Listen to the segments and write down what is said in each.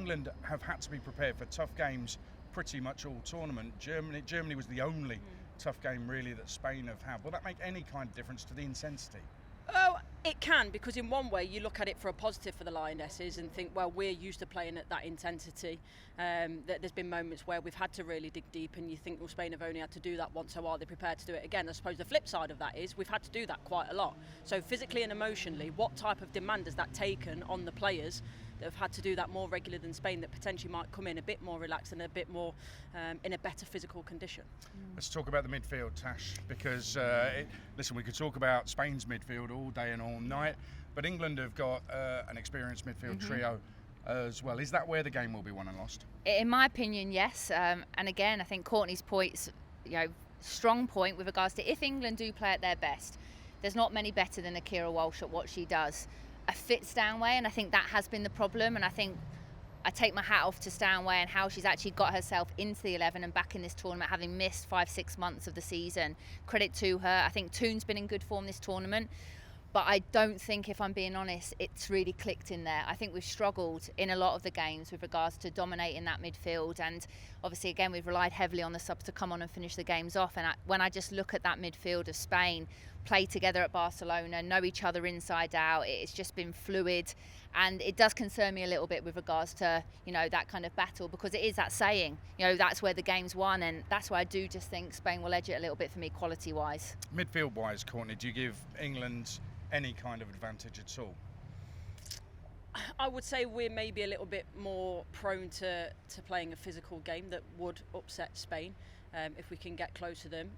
England have had to be prepared for tough games pretty much all tournament. Germany was the only tough game really that Spain have had. Will that make any kind of difference to the intensity? Oh, it can, because in one way you look at it for a positive for the Lionesses and think, well, we're used to playing at that intensity. There's been moments where we've had to really dig deep, and you think, well, Spain have only had to do that once, so are they prepared to do it again? I suppose the flip side of that is we've had to do that quite a lot. So physically and emotionally, what type of demand has that taken on the players that have had to do that more regular than Spain, that potentially might come in a bit more relaxed and a bit more in a better physical condition? Let's talk about the midfield, Tash, because listen, we could talk about Spain's midfield all day and all night, but England have got an experienced midfield trio as well. Is that where the game will be won and lost? In my opinion, yes. And again, I think Courtney's point's, strong point with regards to if England do play at their best, there's not many better than Akira Walsh at what she does. A fit Stanway, and I think that has been the problem, and I think I take my hat off to Stanway and how she's actually got herself into the 11 and back in this tournament, having missed 5-6 months of the season. Credit to her. I think Toon's been in good form this tournament, but I don't think, if I'm being honest, it's really clicked in there. I think we've struggled in a lot of the games with regards to dominating that midfield, and obviously again we've relied heavily on the subs to come on and finish the games off. And when I just look at that midfield of Spain, play together at Barcelona, know each other inside out, it's just been fluid, and it does concern me a little bit with regards to that kind of battle, because it is that saying, that's where the game's won, and that's why I do just think Spain will edge it a little bit for me quality wise. Midfield wise, Courtney, do you give England any kind of advantage at all? I would say we're maybe a little bit more prone to playing a physical game that would upset Spain if we can get close to them.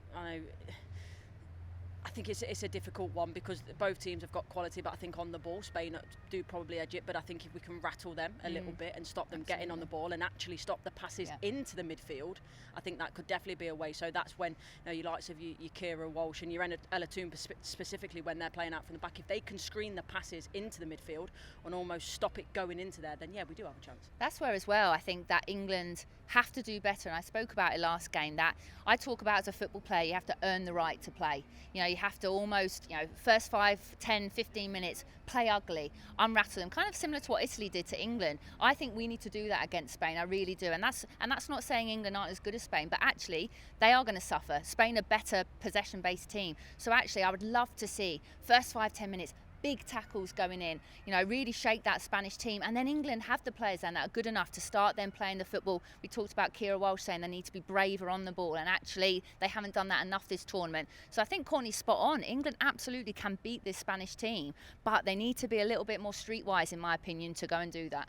I think it's a difficult one, because both teams have got quality, but I think on the ball Spain do probably edge it. But I think if we can rattle them a little bit and stop them getting on the ball and actually stop the passes into the midfield, I think that could definitely be a way. So that's when your likes of your Kira Walsh and your Ella Toon specifically, when they're playing out from the back, if they can screen the passes into the midfield and almost stop it going into there, then we do have a chance. That's where as well I think that England have to do better, and I spoke about it last game, that I talk about as a football player, you have to earn the right to play. You have to almost, first 5, 10, 15 minutes, play ugly, unrattle them, kind of similar to what Italy did to England. I think we need to do that against Spain, I really do. And that's not saying England aren't as good as Spain, but actually they are going to suffer. Spain a better possession-based team. So actually I would love to see first 5, 10 minutes, big tackles going in, really shake that Spanish team, and then England have the players then that are good enough to start them playing the football. We talked about Kira Walsh saying they need to be braver on the ball, and actually they haven't done that enough this tournament. So I think Courtney's spot on. England absolutely can beat this Spanish team, but they need to be a little bit more streetwise, in my opinion, to go and do that.